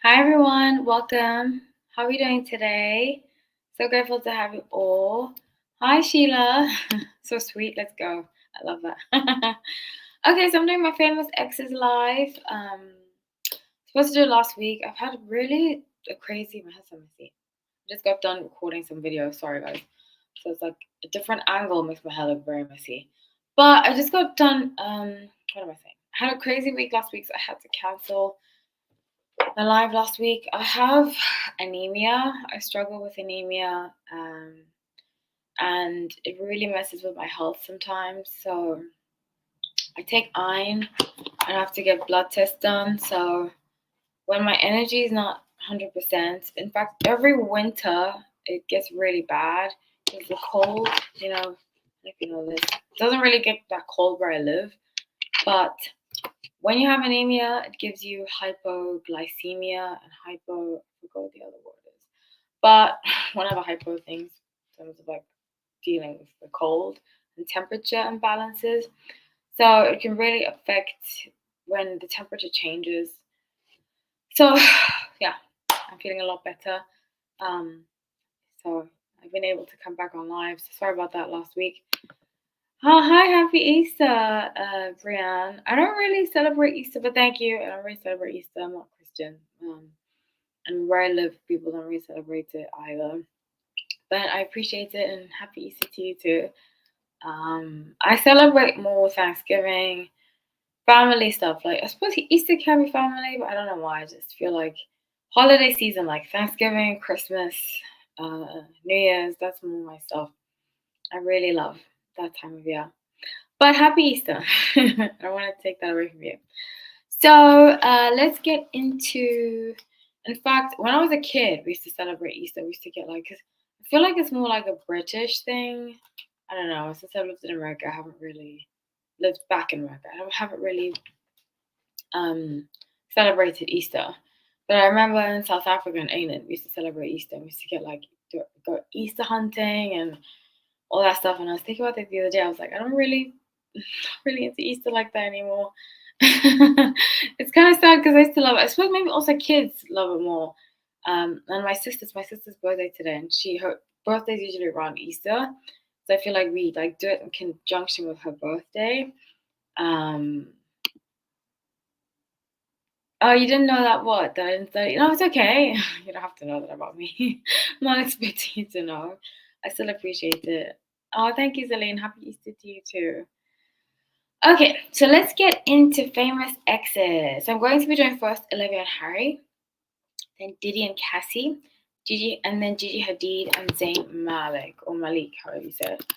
Hi everyone, welcome. How are you doing today? So grateful to have you all. Hi Sheila. So sweet, let's go. I love that. Okay, so I'm doing my famous exes live. Supposed to do it last week. I've had really a crazy my head's so messy. I just got done recording some videos, sorry guys. So it's like a different angle makes my hair look very messy. But I just got done what am I saying? I had a crazy week last week, so I had to cancel the live last week. I have anemia. I struggle with anemia, and it really messes with my health sometimes. So I take iron and I have to get blood tests done. So when my energy is not 100%, in fact, every winter it gets really bad because the cold, I don't know if you know this, it doesn't really get that cold where I live, but when you have anemia, it gives you hypoglycemia and hypo. I forgot what the other word is. But one of the hypo things in terms of like dealing with the cold and temperature imbalances. So it can really affect when the temperature changes. So yeah, I'm feeling a lot better. Um, so I've been able to come back on live. So sorry about that last week. Oh, hi, happy Easter, Brianne. I don't really celebrate Easter, but thank you. I don't really celebrate Easter. I'm not Christian. And where I live, people don't really celebrate it either. But I appreciate it and happy Easter to you too. I celebrate more Thanksgiving, family stuff. Like I suppose Easter can be family, but I don't know why. I just feel like holiday season, like Thanksgiving, Christmas, New Year's. That's more my stuff. I really love that time of year. But happy Easter. I don't want to take that away from you. So let's get into. In fact, when I was a kid, we used to celebrate Easter. We used to get like, cause I feel like it's more like a British thing. I don't know. Since I've lived in America, I haven't really lived back in America. Haven't really um, celebrated Easter. But I remember in South Africa and England, we used to celebrate Easter. We used to get like go Easter hunting and all that stuff. And I was thinking about it the other day. I was like, I don't really, really into Easter like that anymore. It's kind of sad because I still love it. I suppose maybe also kids love it more. And my sister's birthday today, and her birthday's usually around Easter, so I feel like we like do it in conjunction with her birthday. Um, oh, you didn't know that what? That I didn't study? No, it's okay. You don't have to know that about me. I'm not expecting you to know. I still appreciate it. Oh, thank you, Celine. Happy Easter to you too. Okay, so let's get into famous exes. I'm going to be doing first Olivia and Harry, then Diddy and Cassie, Gigi Hadid and Zayn Malik or Malik, however you say it.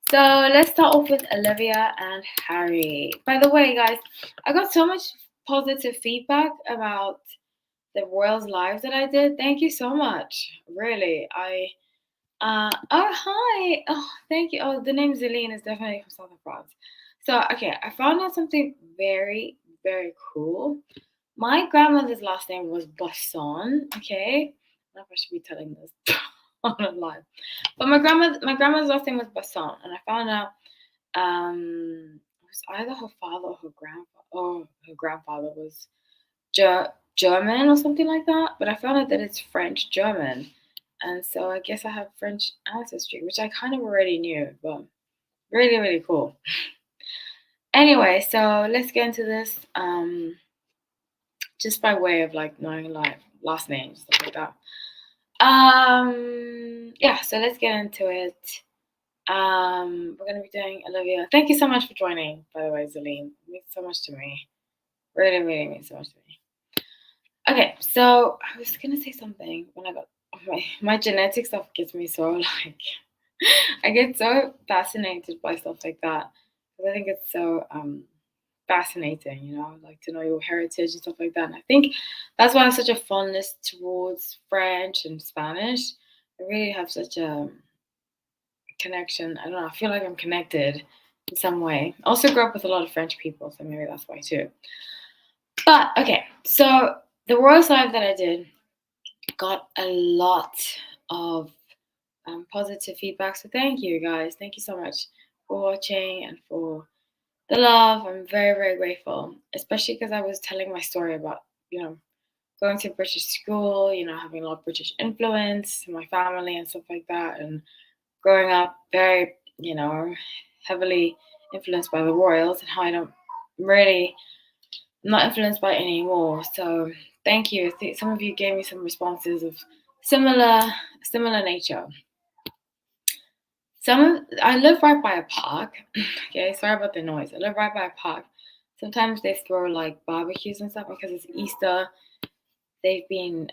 So let's start off with Olivia and Harry. By the way, guys, I got so much positive feedback about the Royals lives that I did. Thank you so much. Really, oh hi. Oh, thank you. Oh, the name Zeline is definitely from South of France. So okay, I found out something very, very cool. My grandmother's last name was Basson. Okay, I don't know if I should be telling this on live, but my grandmother's last name was Basson, and I found out it was either her father or her grandfather was German or something like that. But I found out that it's French German, and so I guess I have French ancestry, which I kind of already knew, but really, really cool. Anyway, so let's get into this. Just by way of like knowing like last names, stuff like that. Yeah, so let's get into it. We're gonna be doing Olivia. Thank you so much for joining, by the way, Celine. It means so much to me. Really, really means so much to me. Okay, so I was gonna say something when I got my genetic stuff gets me so like I get so fascinated by stuff like that because I think it's so fascinating, like to know your heritage and stuff like that. And I think that's why I have such a fondness towards French and Spanish. I really have such a connection. I don't know. I feel like I'm connected in some way. I also grew up with a lot of French people, so maybe that's why too. But okay, so the Royals Live that I did got a lot of positive feedback. So thank you guys. Thank you so much for watching and for the love. I'm very, very grateful, especially because I was telling my story about, you know, going to British school, having a lot of British influence in my family and stuff like that, and growing up very, heavily influenced by the royals, and how I'm not influenced by it anymore. So thank you. I think some of you gave me some responses of similar nature. I live right by a park. Okay, sorry about the noise. I live right by a park. Sometimes they throw like barbecues and stuff because it's Easter. They've been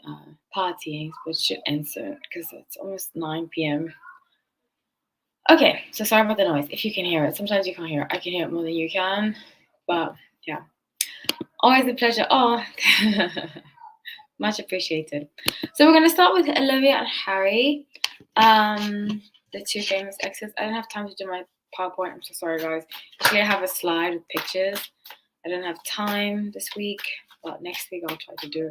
partying, but it should end soon because it's almost 9 p.m. Okay, so sorry about the noise. If you can hear it, sometimes you can't hear it. I can hear it more than you can, but yeah, always a pleasure. Oh, much appreciated. So we're gonna start with Olivia and Harry, the two famous exes. I didn't have time to do my PowerPoint. I'm so sorry, guys. Usually I have a slide with pictures. I didn't have time this week, but next week I'll try to do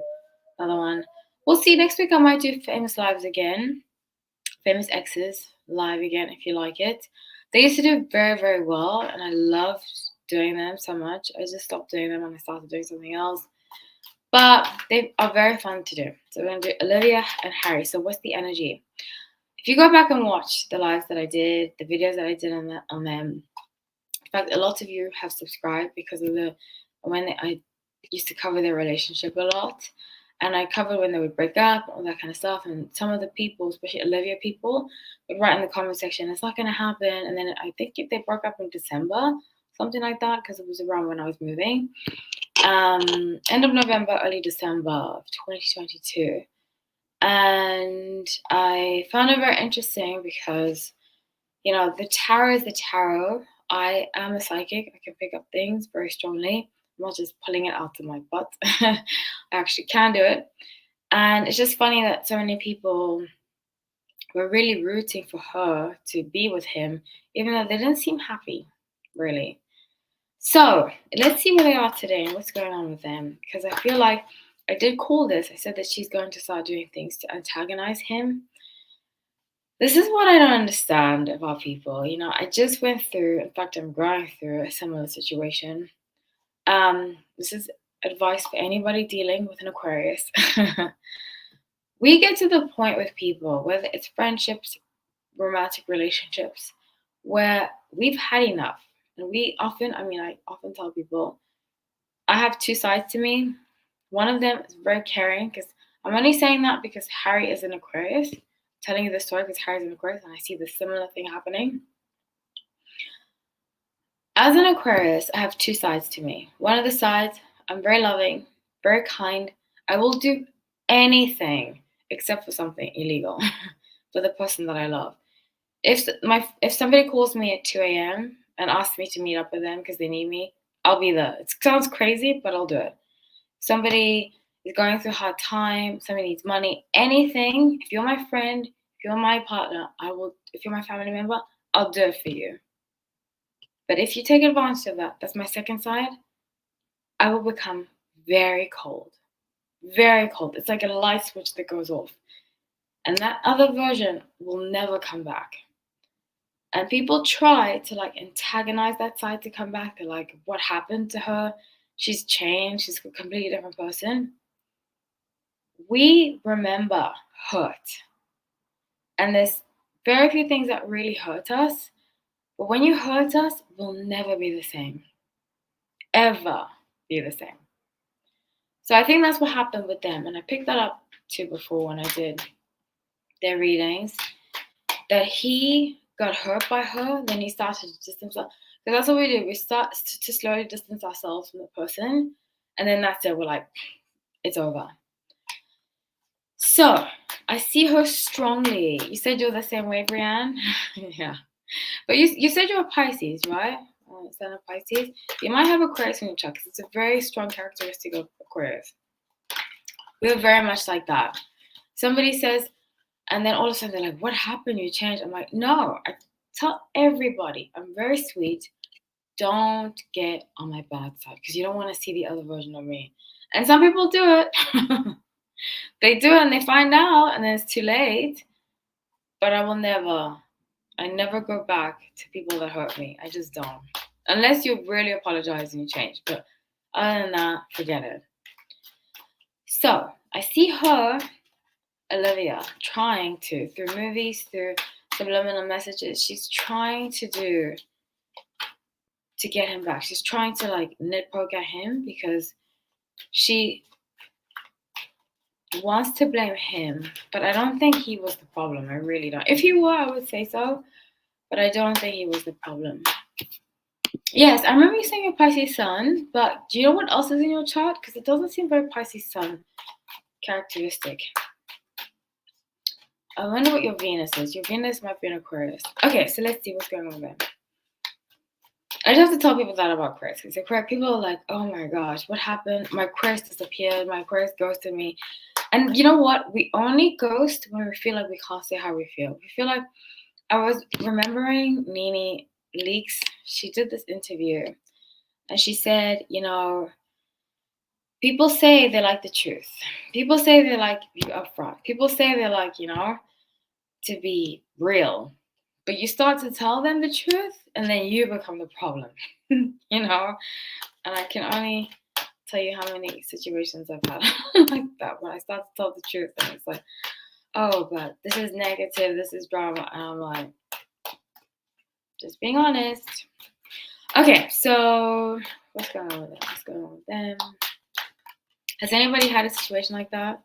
another one. We'll see. Next week I might do famous lives again, famous exes live again if you like it. They used to do very, very well, and I loved doing them so much. I just stopped doing them and I started doing something else. But they are very fun to do. So we're going to do Olivia and Harry. So what's the energy? If you go back and watch the lives that I did, the videos that I did on them, in fact, a lot of you have subscribed because of when I used to cover their relationship a lot. And I covered when they would break up, all that kind of stuff. And some of the people, especially Olivia people, would write in the comment section, it's not going to happen. And then I think if they broke up in December, something like that, because it was around when I was moving. End of November, early December of 2022. And I found it very interesting because, the tarot is the tarot. I am a psychic. I can pick up things very strongly. I'm not just pulling it out of my butt. I actually can do it. And it's just funny that so many people were really rooting for her to be with him, even though they didn't seem happy, really. So let's see where they are today and what's going on with them. Because I feel like I did call this. I said that she's going to start doing things to antagonize him. This is what I don't understand about people. I just went through, in fact, I'm going through a similar situation. This is advice for anybody dealing with an Aquarius. We get to the point with people, whether it's friendships, romantic relationships, where we've had enough. And I often tell people, I have two sides to me. One of them is very caring, because I'm only saying that because Harry is an Aquarius. I'm telling you this story because Harry's an Aquarius and I see the similar thing happening. As an Aquarius, I have two sides to me. One of the sides, I'm very loving, very kind. I will do anything except for something illegal for the person that I love. If somebody calls me at 2 a.m. and asks me to meet up with them because they need me, I'll be there. It sounds crazy, but I'll do it. Somebody is going through a hard time, somebody needs money, anything. If you're my friend, if you're my partner, if you're my family member, I'll do it for you. But if you take advantage of that, that's my second side, I will become very cold. Very cold. It's like a light switch that goes off. And that other version will never come back. And people try to antagonize that side to come back. They're like, what happened to her? She's changed. She's a completely different person. We remember hurt. And there's very few things that really hurt us. But when you hurt us, we'll never be the same. Ever be the same. So I think that's what happened with them. And I picked that up too before when I did their readings. That he got hurt by her, then he started to distance himself. Because that's what we do. We start to slowly distance ourselves from the person. And then that's it. We're like, it's over. So I see her strongly. You said you're the same way, Brianne? Yeah. But you said you're a Pisces, right? Son of Pisces. You might have Aquarius in your chart because it's a very strong characteristic of Aquarius. We're very much like that. Somebody says, and then all of a sudden they're like, what happened? You changed. I'm like, no. I tell everybody, I'm very sweet. Don't get on my bad side because you don't want to see the other version of me. And some people do it. They do it and they find out and then it's too late. But I never go back to people that hurt me. I just don't. Unless you really apologize and you change. But other than that, forget it. So I see her, Olivia, trying to, through movies, through subliminal messages, she's trying to get him back. She's trying to like nitpoke at him because she wants to blame him, but I don't think he was the problem. I really don't. If he were, I would say so, but I don't think he was the problem. Yes, I remember you saying your Pisces sun, but do you know what else is in your chart? Because it doesn't seem very Pisces sun characteristic. I wonder what your Venus is. Your Venus might be in Aquarius. Okay, so let's see what's going on there. I just have to tell people that about Aquarius. Because Aquarius, people are like, oh my gosh, what happened? My Aquarius disappeared. My Aquarius ghosted me. And you know what? We only ghost when we feel like we can't say how we feel. We feel like, I was remembering Nene Leakes. She did this interview. And she said, you know, people say they like the truth. People say they like you upfront. People say they like, you know, to be real. But you start to tell them the truth and then you become the problem, you know? And I can only tell you how many situations I've had like that when I start to tell the truth and it's like, oh, but this is negative, this is drama. And I'm like, just being honest. Okay, so what's going on with them? What's going on with them? Has anybody had a situation like that?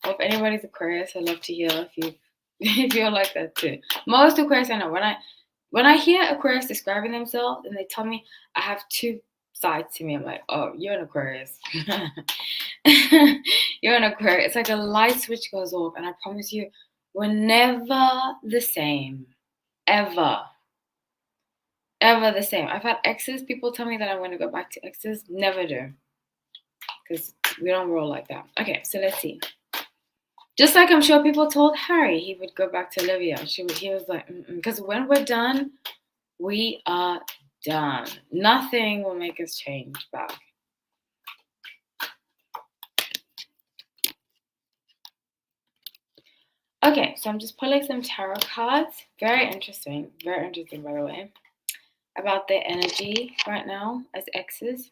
Or if anybody's Aquarius, I'd love to hear if you if you're like that too. Most Aquarius I know, when I hear Aquarius describing themselves and they tell me I have two sides to me, I'm like, oh, you're an Aquarius. You're an Aquarius. It's like a light switch goes off, and I promise you, we're never the same. Ever. Ever the same. I've had exes. People tell me that I'm going to go back to exes. Never do. Because we don't roll like that. Okay, so let's see. Just like I'm sure people told Harry he would go back to Olivia. He was like, because when we're done, we are done. Nothing will make us change back. Okay, so I'm just pulling some tarot cards. Very interesting by the way, about their energy right now as exes.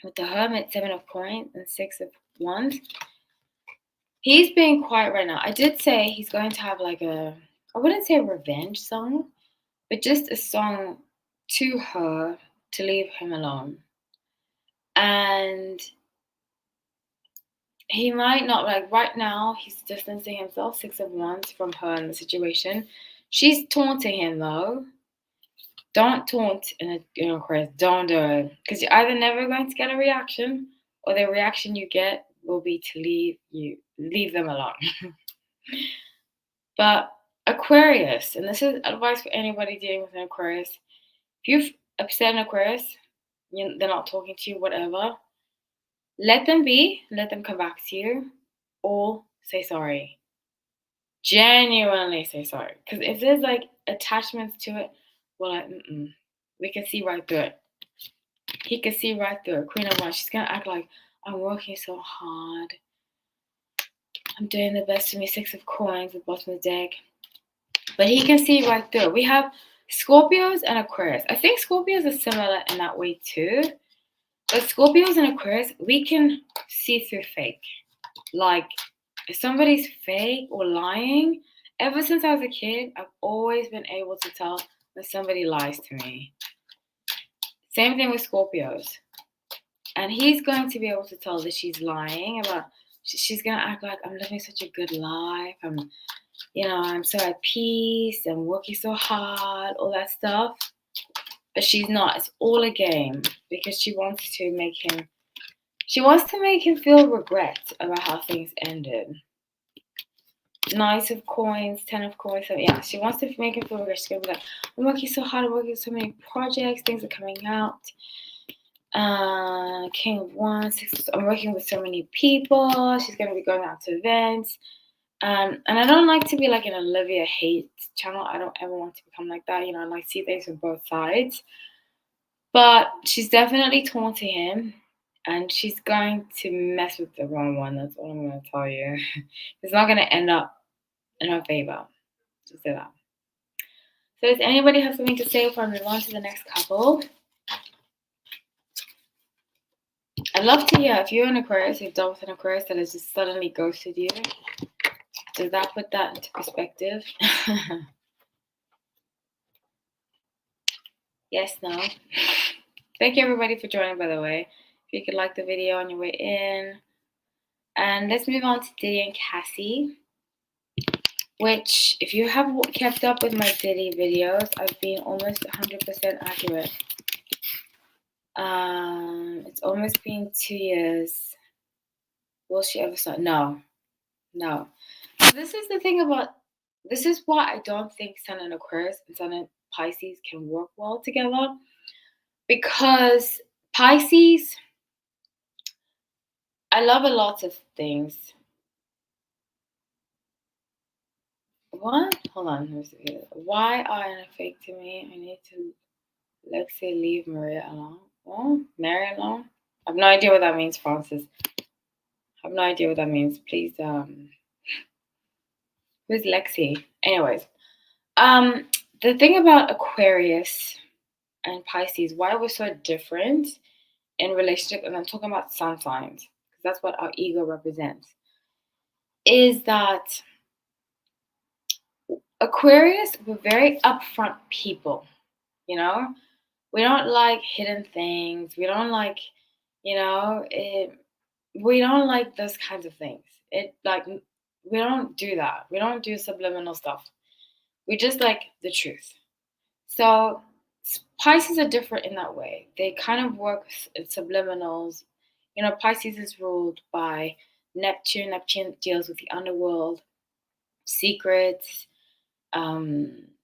With the Hermit, 7 of Coins, and 6 of Wands. He's being quiet right now. I did say he's going to have like I wouldn't say a revenge song, but just a song to her to leave him alone. And he might not, like right now, he's distancing himself, 6 of Wands, from her and the situation. She's taunting him though. Don't taunt in a Aquarius. Don't do it. Because you're either never going to get a reaction, or the reaction you get will be to leave them alone. But Aquarius, and this is advice for anybody dealing with an Aquarius, if you've upset an Aquarius, they're not talking to you, whatever, let them be, let them come back to you, or say sorry. Genuinely say sorry. Because if there's like attachments to it, well, like, we can see right through it. He can see right through it. Queen of Wands, she's going to act like, I'm working so hard. I'm doing the best for me. 6 of Coins at the bottom of the deck. But he can see right through it. We have Scorpios and Aquarius. I think Scorpios are similar in that way too. But Scorpios and Aquarius, we can see through fake. Like, if somebody's fake or lying, ever since I was a kid, I've always been able to tell when somebody lies to me. Same thing with Scorpios. And he's going to be able to tell that she's lying about, she's going to act like I'm living such a good life. I'm so at peace, I'm working so hard, all that stuff. But she's not. It's all a game because she wants to make him feel regret about how things ended. Knight of Coins, 10 of Coins. So yeah, she wants to make him feel regret. She's going to be like, I'm working so hard, I'm working on so many projects, things are coming out. King of Wands, I'm working with so many people. She's going to be going out to events. And I don't like to be like an Olivia hate channel. I don't ever want to become like that. I like to see things from both sides. But she's definitely taunting him. And she's going to mess with the wrong one. That's all I'm going to tell you. It's not going to end up in her favor. Just say that. So does anybody have something to say before I move on to the next couple? I'd love to hear if you're an Aquarius, you've dealt with an Aquarius that has just suddenly ghosted you. Does that put that into perspective? Yes, no. Thank you everybody for joining, by the way. If you could like the video on your way in. And let's move on to Diddy and Cassie. Which, if you have kept up with my Diddy videos, I've been almost 100% accurate. It's almost been 2 years. Will she ever start? No. So this is the thing about, this is why I don't think Sun and Aquarius and Sun and Pisces can work well together. Because Pisces, I love a lot of things. What? Hold on. Why are you fake to me? I need to, Lexi, leave Maria alone. Oh, Mary alone? I have no idea what that means, Francis. I have no idea what that means. Please, who's Lexi? Anyways, the thing about Aquarius and Pisces, why we're so different in relationship, and I'm talking about sun signs, because that's what our ego represents, is that Aquarius, we're very upfront people, you know? We don't like hidden things. We don't like, we don't like those kinds of things. We don't do that. We don't do subliminal stuff. We just like the truth. So Pisces are different in that way. They kind of work in subliminals. Pisces is ruled by Neptune. Neptune deals with the underworld, secrets,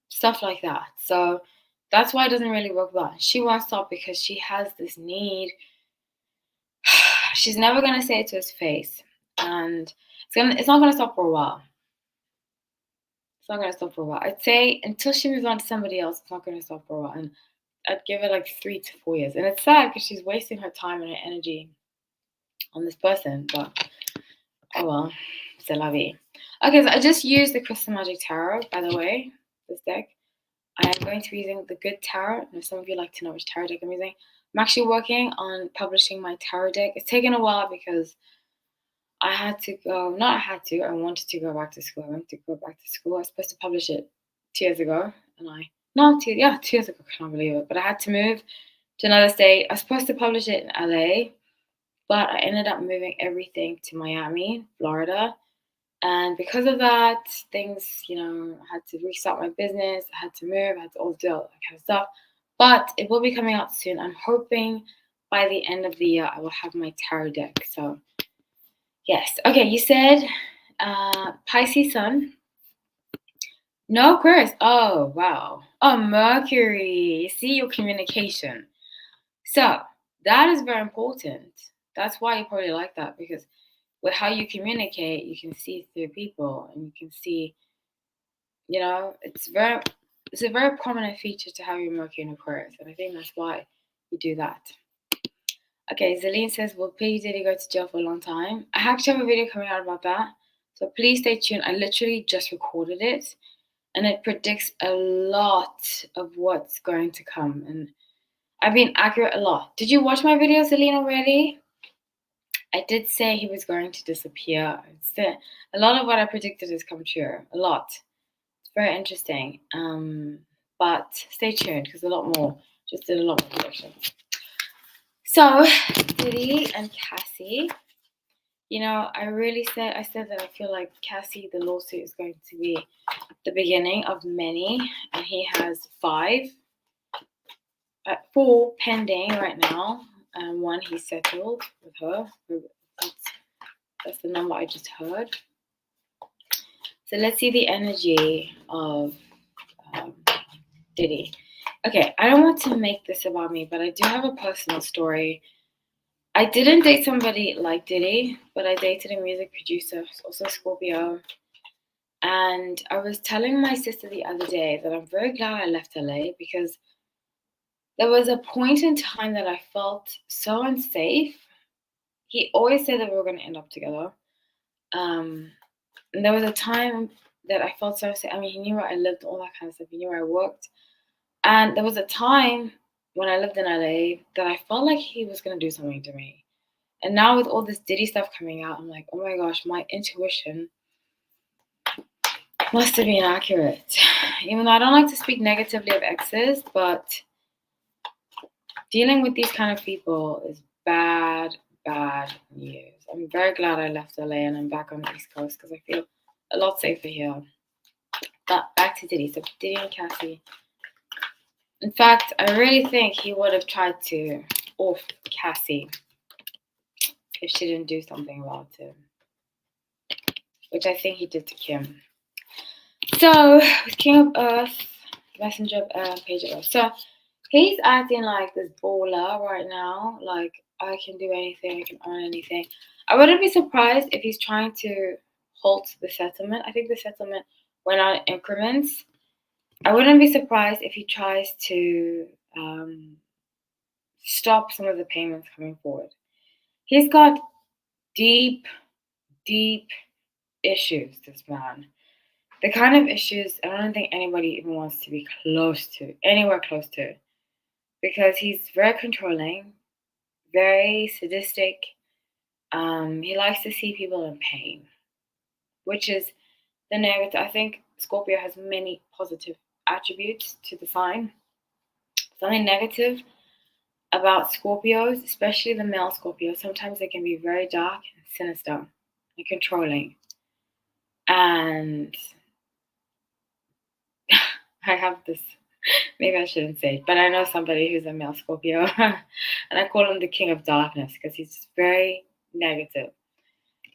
stuff like that. So that's why it doesn't really work well. She won't stop because she has this need. She's never gonna say it to his face, and it's not gonna stop for a while. It's not gonna stop for a while. I'd say until she moves on to somebody else, it's not gonna stop for a while. And I'd give it like 3 to 4 years. And it's sad because she's wasting her time and her energy on this person. But oh well, c'est la vie. Okay, so I just used the Crystal Magic Tarot, by the way, this deck. I am going to be using the Good Tarot. And if some of you like to know which tarot deck I'm using, I'm actually working on publishing my tarot deck. It's taken a while because I wanted to go back to school. I went to go back to school. I was supposed to publish it 2 years ago. And 2 years ago, I can't believe it. But I had to move to another state. I was supposed to publish it in LA, but I ended up moving everything to Miami, Florida. And because of that, things, I had to restart my business. I had to move. I had to all do all that kind of stuff. But it will be coming out soon. I'm hoping by the end of the year, I will have my tarot deck. So, yes. Okay, you said Pisces Sun. No Aquarius. Oh, wow. Oh, Mercury. You see your communication. So, that is very important. That's why you probably like that, because with how you communicate, you can see through people, and you can see, it's a very prominent feature to have your Mercury in Aquarius, and I think that's why you do that. Okay, Zeline says, "Well, please did he go to jail for a long time?" I actually have a video coming out about that, so please stay tuned. I literally just recorded it, and it predicts a lot of what's going to come, and I've been accurate a lot. Did you watch my video, Zeline, already? I did say he was going to disappear. A lot of what I predicted has come true. A lot. It's very interesting. But stay tuned because a lot more. Just did a lot more predictions. So, Diddy and Cassie. I said that I feel like Cassie, the lawsuit is going to be the beginning of many, and he has 4 pending right now. One he settled with her. That's the number I just heard. So let's see the energy of Diddy. Okay, I don't want to make this about me, but I do have a personal story. I didn't date somebody like Diddy, but I dated a music producer, also Scorpio. And I was telling my sister the other day that I'm very glad I left LA, because there was a point in time that I felt so unsafe. He always said that we were going to end up together. And there was a time that I felt so unsafe. I mean, he knew where I lived, all that kind of stuff. He knew where I worked. And there was a time when I lived in LA that I felt like he was going to do something to me. And now with all this Diddy stuff coming out, I'm like, oh my gosh, my intuition must have been accurate. Even though I don't like to speak negatively of exes, but dealing with these kind of people is bad, bad news. I'm very glad I left LA and I'm back on the East Coast because I feel a lot safer here. But back to Diddy. So Diddy and Cassie. In fact, I really think he would have tried to off Cassie if she didn't do something about it, which I think he did to Kim. So with King of Earth, Messenger of Earth, Page of Earth. So he's acting like this baller right now. Like, I can do anything, I can earn anything. I wouldn't be surprised if he's trying to halt the settlement. I think the settlement went on increments. I wouldn't be surprised if he tries to stop some of the payments coming forward. He's got deep, deep issues, this man. The kind of issues I don't think anybody even wants to be close to, anywhere close to. Because he's very controlling, very sadistic. He likes to see people in pain, which is the negative. I think Scorpio has many positive attributes to the sign. Something negative about Scorpios, especially the male Scorpios, sometimes they can be very dark and sinister and controlling. And I have this, maybe I shouldn't say it, but I know somebody who's a male Scorpio, and I call him the king of darkness because he's very negative.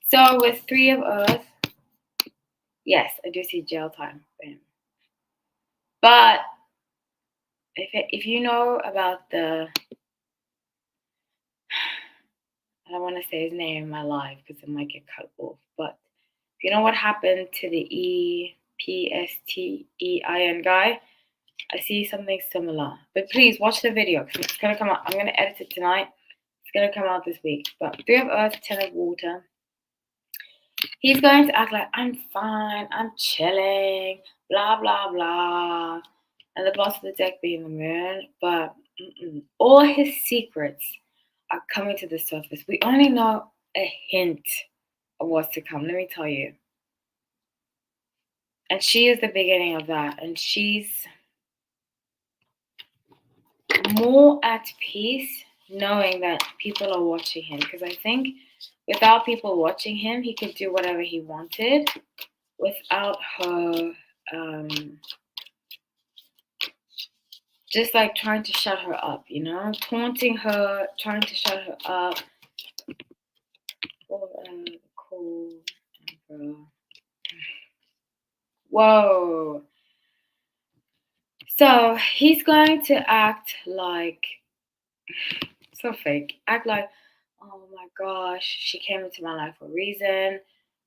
So with Three of Earth, yes, I do see jail time for him. But if you know about the, I don't want to say his name in my life because it might get cut off, but if you know what happened to the EPSTEIN guy, I see something similar. But please watch the video because it's going to come out. I'm going to edit it tonight. It's going to come out this week. But Three of Earth, Ten of Water. He's going to act like, I'm fine, I'm chilling, blah, blah, blah. And the boss of the deck being the moon. But all his secrets are coming to the surface. We only know a hint of what's to come, let me tell you. And she is the beginning of that. And she's more at peace knowing that people are watching him. Because I think without people watching him, he could do whatever he wanted without her just like trying to shut her up, you know, taunting her, trying to shut her up. Cool. Whoa. So he's going to act like so fake. Act like, oh my gosh, she came into my life for a reason.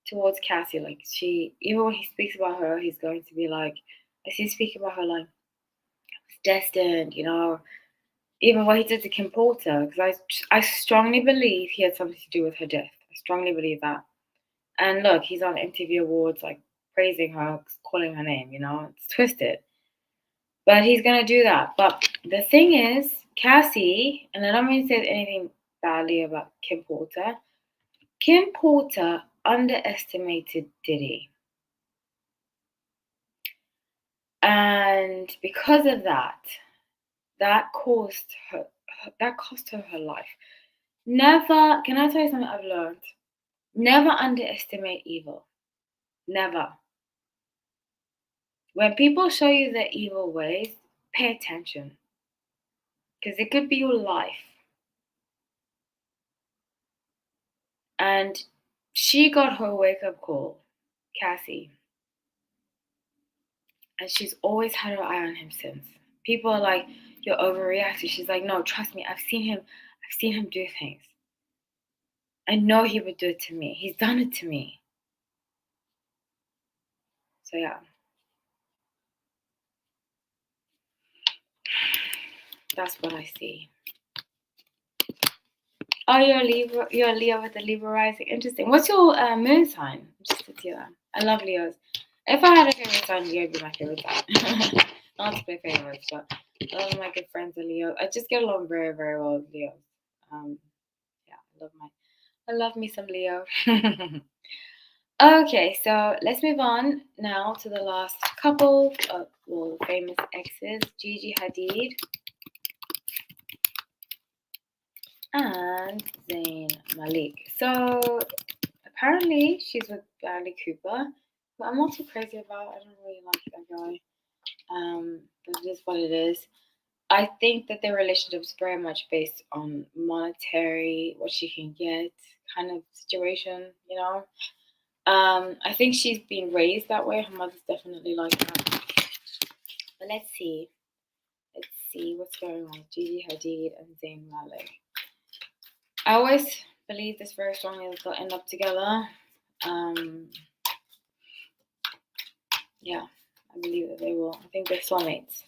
Towards Cassie, like she, even when he speaks about her, he's going to be like, I see speaking about her like it's destined, you know. Even what he did to Kim Porter, because I strongly believe he had something to do with her death. I strongly believe that. And look, he's on MTV Awards, like praising her, calling her name, you know, it's twisted. But he's gonna do that. But the thing is, Cassie, and I don't mean to say anything badly about Kim Porter. Kim Porter underestimated Diddy. And because of that, that cost her her life. Never, can I tell you something I've learned? Never underestimate evil. Never. When people show you their evil ways, pay attention. Because it could be your life. And she got her wake up call, Cassie. And she's always had her eye on him since. People are like, you're overreacting. She's like, no, trust me, I've seen him do things. I know he would do it to me. He's done it to me. So yeah. That's what I see. Oh, you're a Libra. You're a Leo with a Libra rising. Interesting. What's your moon sign? Just to do that. I love Leos. If I had a favorite sign, Leo would be my favorite sign. Not to play favorites, but a lot of my good friends are Leo. I just get along very, very well with Leos. Yeah, I love my I love me some Leo. Okay, so let's move on now to the last couple of famous exes, Gigi Hadid and Zayn Malik. So apparently she's with Bradley Cooper, but I'm not too crazy about. I don't really like that guy. But it is what it is. I think that their relationship is very much based on monetary, what she can get, kind of situation, you know. I think she's been raised that way. Her mother's definitely like that. But let's see. Let's see what's going on with Gigi Hadid and Zayn Malik. I always believe this very strongly that they'll end up together. Um, yeah, I believe that they will. I think they're soulmates.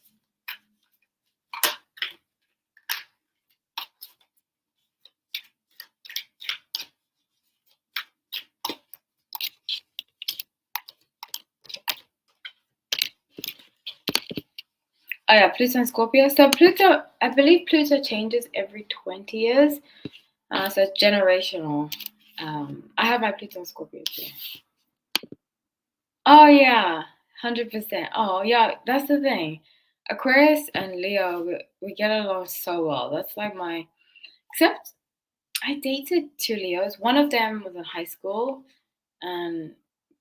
Oh yeah, Pluto and Scorpio. So Pluto, I believe Pluto changes every 20 years. So it's generational. I have my Pluto and Scorpio too. Oh yeah, 100%. Oh yeah, that's the thing. Aquarius and Leo, we get along so well. That's like my. Except I dated two Leos. One of them was in high school, and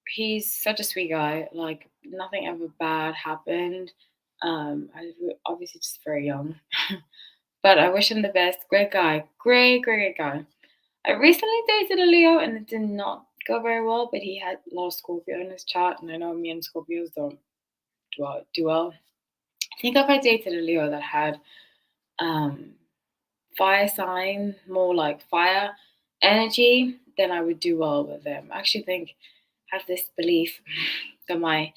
he's such a sweet guy. Like nothing ever bad happened. I was obviously just very young, but I wish him the best. Great guy, great guy. I recently dated a Leo, and it did not go very well. But he had a lot of Scorpio in his chart, and I know me and Scorpios don't do well. I think if I dated a Leo that had um, fire sign, more like fire energy, then I would do well with them. I actually think I have this belief that my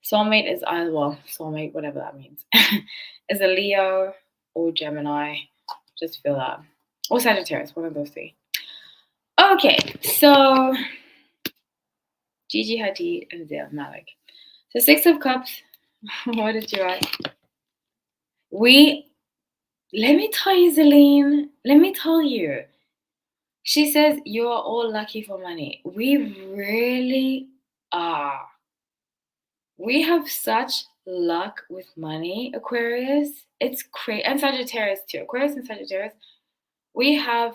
soulmate is either, well, soulmate, whatever that means, is a Leo or Gemini. Just feel that. Or Sagittarius, one of those three. Okay, so Gigi Hadid and Zayn Malik. So Six of Cups, what did you write? Let me tell you, Zelene, let me tell you. She says, you are all lucky for money. We really are. We have such luck with money, Aquarius. It's crazy. And Sagittarius too. Aquarius and Sagittarius. We have,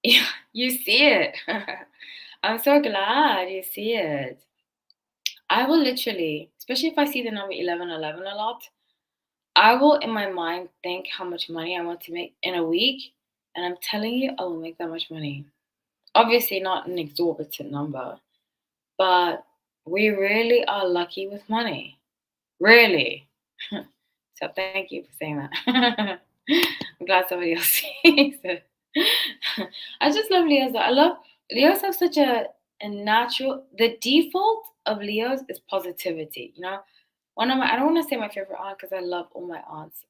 you see it. I'm so glad you see it. I will literally, especially if I see the number 1111 a lot, I will in my mind think how much money I want to make in a week. And I'm telling you, I will make that much money. Obviously, not an exorbitant number, but we really are lucky with money. Really. So thank you for saying that. I'm glad somebody else sees it. I just love Leos. I love Leos have such a natural. The default of Leos is positivity. You know, one of my. I don't want to say my favorite aunt because I love all my aunts.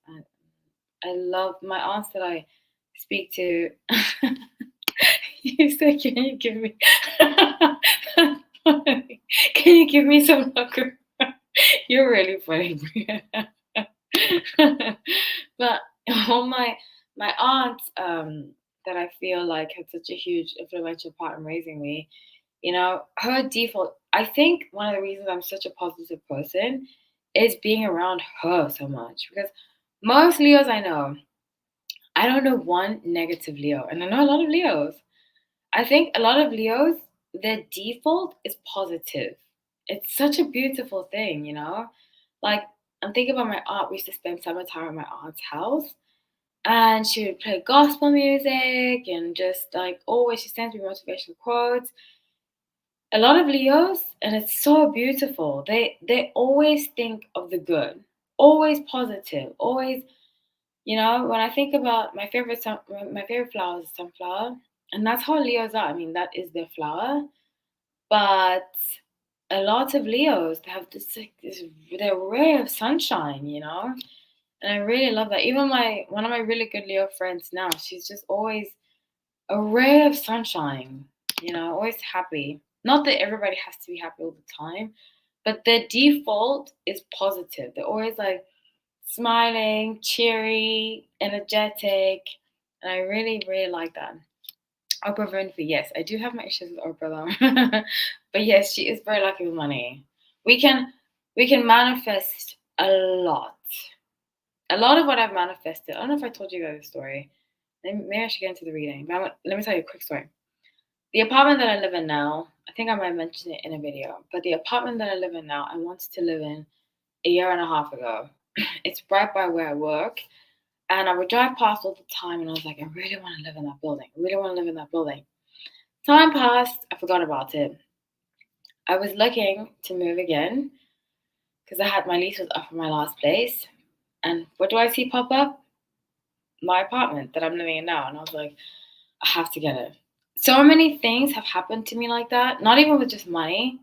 I love my aunts that I speak to. You said, "Can you give me? Can you give me some luck?" You're really funny, Brianna. But all my aunts that I feel like had such a huge influential part in raising me, you know, her default. I think one of the reasons I'm such a positive person is being around her so much because most Leos I know, I don't know one negative Leo, and I know a lot of Leos. I think a lot of Leos, their default is positive. It's such a beautiful thing, you know? Like, I'm thinking about my aunt. We used to spend summertime at my aunt's house, and she would play gospel music and just like always, she sends me motivational quotes. A lot of Leos, and it's so beautiful. They always think of the good, always positive, always. You know, when I think about my favorite flower is sunflower, and that's how Leos are. I mean, that is their flower. But a lot of Leos they have this like this their ray of sunshine, you know, and I really love that. Even my one of my really good Leo friends now, she's just always a ray of sunshine, you know, always happy. Not that everybody has to be happy all the time, but their default is positive. They're always like smiling, cheery, energetic, and I really, really like that. Oprah Winfrey, yes, I do have my issues with Oprah though. But yes, she is very lucky with money. We can manifest a lot. A lot of what I've manifested. I don't know if I told you guys the story. Maybe I should get into the reading. But let me tell you a quick story. The apartment that I live in now, I think I might mention it in a video, but the apartment that I live in now, I wanted to live in a year and a half ago. It's right by where I work. And I would drive past all the time and I was like, I really want to live in that building. I really want to live in that building. Time passed, I forgot about it. I was looking to move again because I had my lease was up for my last place. And what do I see pop up? My apartment that I'm living in now. And I was like, I have to get it. So many things have happened to me like that, not even with just money,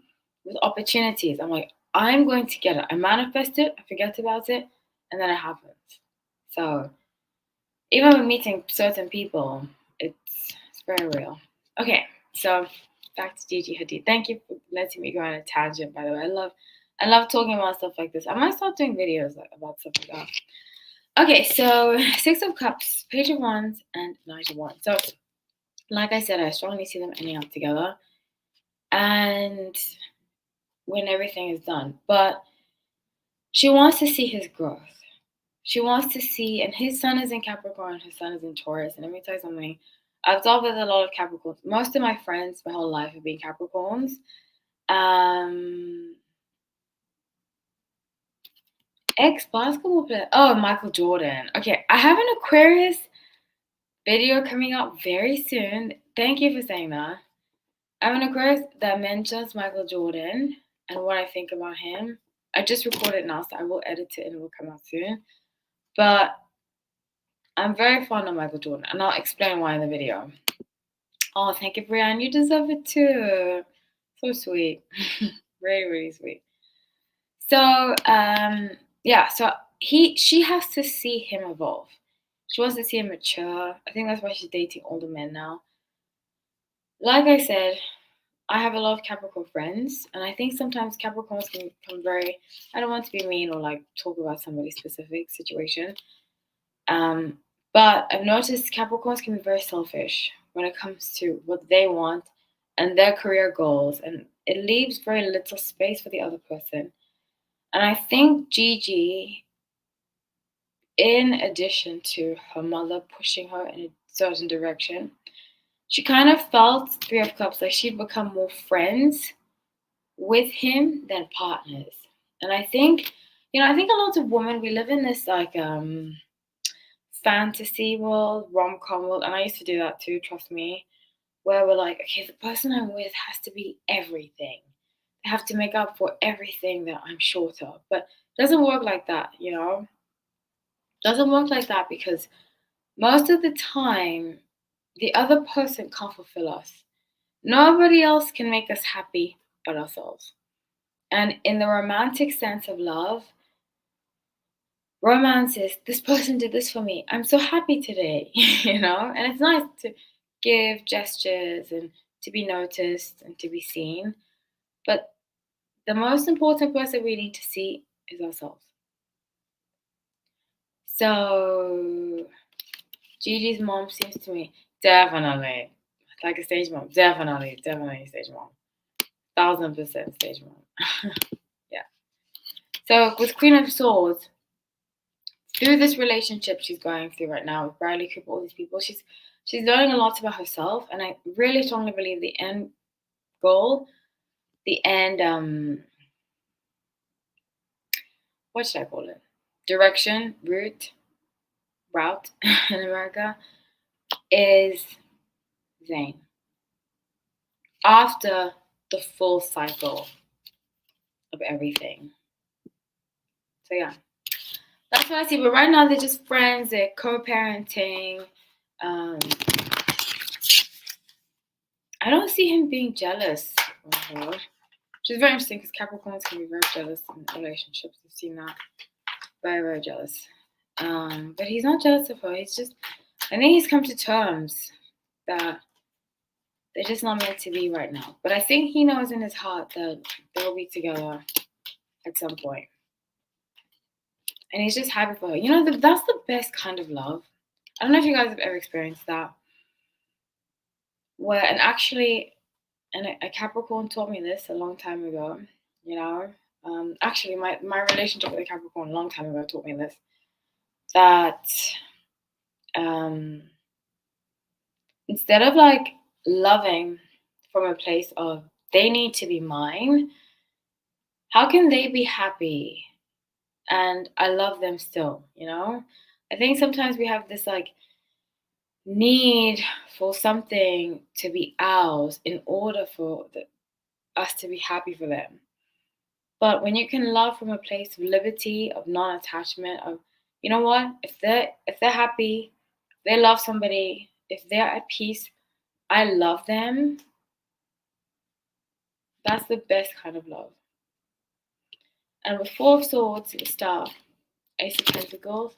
with opportunities. I'm like, I'm going to get it. I manifest it, I forget about it, and then it happens. So even with meeting certain people, it's very real. Okay, so back to Gigi Hadid. Thank you for letting me go on a tangent. By the way, I love talking about stuff like this. I might start doing videos about stuff like that. Okay, so Six of Cups, Page of Wands, and Knight of Wands. So, like I said, I strongly see them ending up together, and when everything is done. But she wants to see his growth. She wants to see, and his sun is in Capricorn, his sun is in Taurus. And let me tell you something, I've dealt with a lot of Capricorns. Most of my friends, my whole life, have been Capricorns. Ex-basketball player. Oh, Michael Jordan. Okay, I have an Aquarius video coming up very soon. Thank you for saying that. I have an Aquarius that mentions Michael Jordan and what I think about him. I just recorded it now, so I will edit it and it will come out soon. But I'm very fond of Michael Jordan, and I'll explain why in the video. Oh, thank you, Brianne. You deserve it too. So sweet. Really, really sweet. So, yeah, so she has to see him evolve. She wants to see him mature. I think that's why she's dating older men now. Like I said, I have a lot of Capricorn friends, and I think sometimes Capricorns can become very, I don't want to be mean or like talk about somebody's specific situation. But I've noticed Capricorns can be very selfish when it comes to what they want and their career goals, and it leaves very little space for the other person. And I think Gigi, in addition to her mother pushing her in a certain direction, she kind of felt Three of Cups like she'd become more friends with him than partners. And I think, I think a lot of women, we live in this like fantasy world, rom-com world, and I used to do that too, trust me, where we're like, okay, the person I'm with has to be everything. They have to make up for everything that I'm short of. But it doesn't work like that, It doesn't work like that because most of the time, the other person can't fulfill us. Nobody else can make us happy but ourselves. And in the romantic sense of love, romance is this person did this for me. I'm so happy today, And it's nice to give gestures and to be noticed and to be seen. But the most important person we need to see is ourselves. So Gigi's mom seems to me definitely like a stage mom. Definitely a stage mom. 1000% stage mom. Yeah. So with Queen of Swords, through this relationship she's going through right now with Bradley Cooper, all these people, she's learning a lot about herself, and I really strongly believe the end goal, the end what should I call it? Direction, route in America is Zayn. After the full cycle of everything. So yeah. That's what I see. But right now they're just friends, they're co-parenting. I don't see him being jealous of her. Which is very interesting because Capricorns can be very jealous in relationships. I've seen that. Very, very jealous. But he's not jealous of her. He's just, I think he's come to terms that they're just not meant to be right now. But I think he knows in his heart that they'll be together at some point. And he's just happy for her. That's the best kind of love. I don't know if you guys have ever experienced that. where, and actually, and a Capricorn taught me this a long time ago, you know. Actually, my relationship with a Capricorn a long time ago taught me this, that um, instead of like loving from a place of they need to be mine, how can they be happy and I love them still, you know? I think sometimes we have this like need for something to be ours in order for us to be happy for them. But when you can love from a place of liberty, of non-attachment, of you know what, if they're happy, they love somebody, if they're at peace, I love them. That's the best kind of love. And with Four of Swords, the Star, Ace of Pentacles,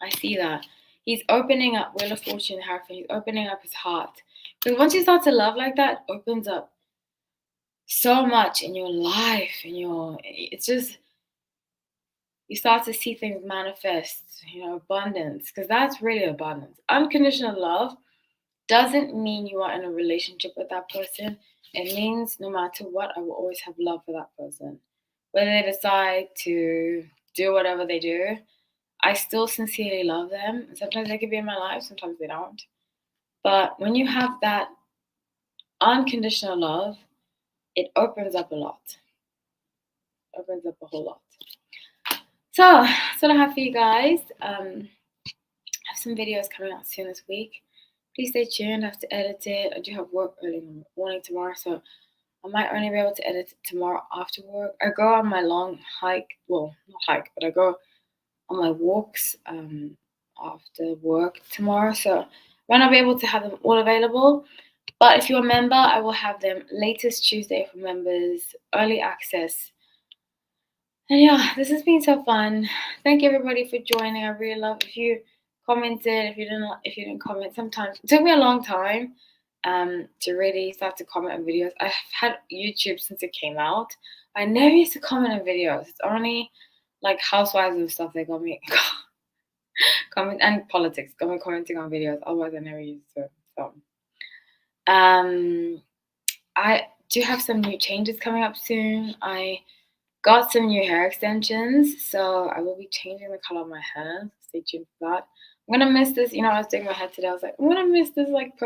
I see that. He's opening up Wheel of Fortune, Hierophant. He's opening up his heart. Because once you start to love like that, it opens up so much in your life, it's just, you start to see things manifest, abundance, because that's really abundance. Unconditional love doesn't mean you are in a relationship with that person. It means no matter what, I will always have love for that person. Whether they decide to do whatever they do, I still sincerely love them. Sometimes they could be in my life, sometimes they don't. But when you have that unconditional love, it opens up a lot. Opens up a whole lot. So that's what I have for you guys. I have some videos coming out soon this week. Please stay tuned. I have to edit it. I do have work early in the morning tomorrow, so I might only be able to edit it tomorrow after work. I go on my long hike. Well, not hike, but I go on my walks after work tomorrow, so I might not be able to have them all available. But if you're a member, I will have them latest Tuesday for members, early access. And yeah, this has been so fun. Thank you everybody for joining. I really love if you commented, if you didn't comment. Sometimes it took me a long time to really start to comment on videos. I've had YouTube since it came out. I never used to comment on videos. It's only like housewives and stuff that got me comment, and politics got me commenting on videos. Otherwise I never used to. So I do have some new changes coming up soon. I got some new hair extensions, so I will be changing the color of my hair. Stay tuned for that. I'm gonna miss this. I was doing my hair today. I was like, I'm gonna miss this like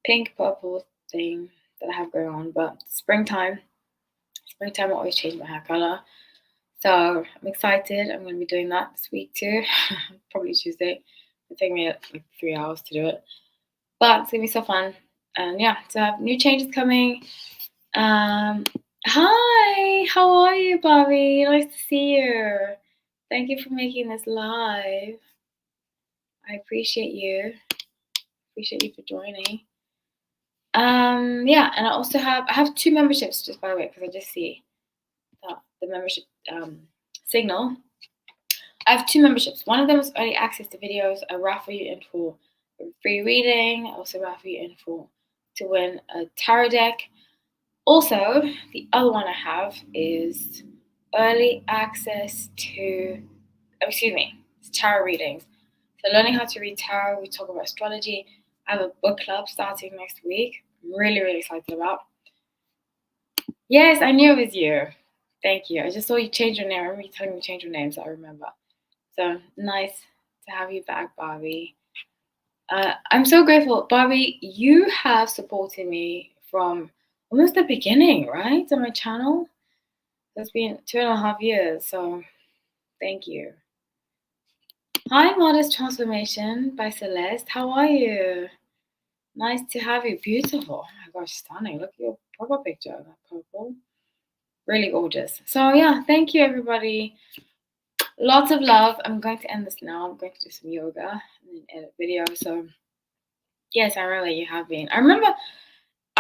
pink purple thing that I have going on. But springtime, I always change my hair color. So I'm excited. I'm gonna be doing that this week too. Probably Tuesday. It'll take me like 3 hours to do it, but it's gonna be so fun. And yeah, so I have new changes coming. Hi, how are you, Bobby? Nice to see you. Thank you for making this live. I appreciate you. Appreciate you for joining. Yeah, and I have 2 memberships, just by the way, because I just see the membership signal. I have 2 memberships. One of them is early access to videos. I raffle you in for free reading. I also raffle you in to win a tarot deck. Also, the other one I have is early access to, tarot readings. So learning how to read tarot, we talk about astrology. I have a book club starting next week. I'm really, really excited about. Yes, I knew it was you. Thank you. I just saw you change your name. I remember you telling me to change your name, so I remember. So nice to have you back, Barbie. I'm so grateful. Barbie, you have supported me from almost the beginning, right? On my channel. It's been 2.5 years, so thank you. Hi, Modest Transformation by Celeste. How are you? Nice to have you. Beautiful. Oh my gosh, stunning. Look at your profile picture. That purple. Really gorgeous. So yeah, thank you everybody. Lots of love. I'm going to end this now. I'm going to do some yoga and then edit video. So yes, I remember you have been. I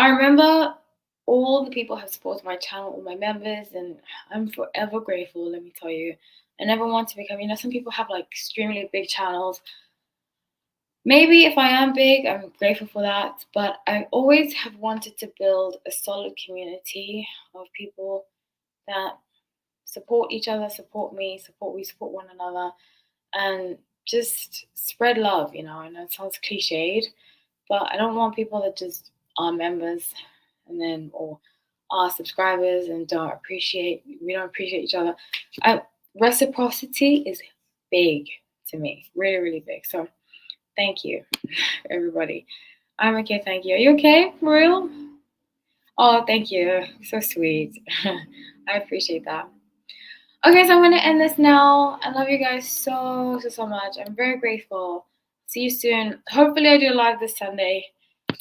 remember all the people who have supported my channel, all my members, and I'm forever grateful, let me tell you. I never want to become, some people have like extremely big channels. Maybe if I am big, I'm grateful for that, but I always have wanted to build a solid community of people that support each other, support me, we support one another, and just spread love, I know it sounds cliched, But I don't want people that just are members and then or are subscribers and we don't appreciate each other. Reciprocity is big to me, really, really big. So thank you, everybody. I'm okay, thank you. Are you okay, for real? Oh, thank you. So sweet. I appreciate that. Okay, so I'm gonna end this now. I love you guys so much. I'm very grateful. See you soon. Hopefully I do a live this Sunday.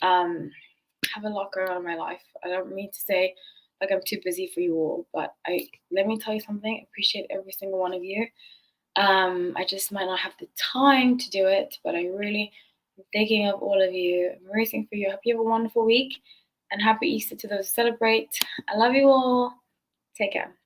Have a lot going on in my life. I don't mean to say like I'm too busy for you all, but let me tell you something. I appreciate every single one of you. I just might not have the time to do it, but I really am thinking of all of you. I'm rooting for you. I hope you have a wonderful week and happy Easter to those who celebrate. I love you all. Take care.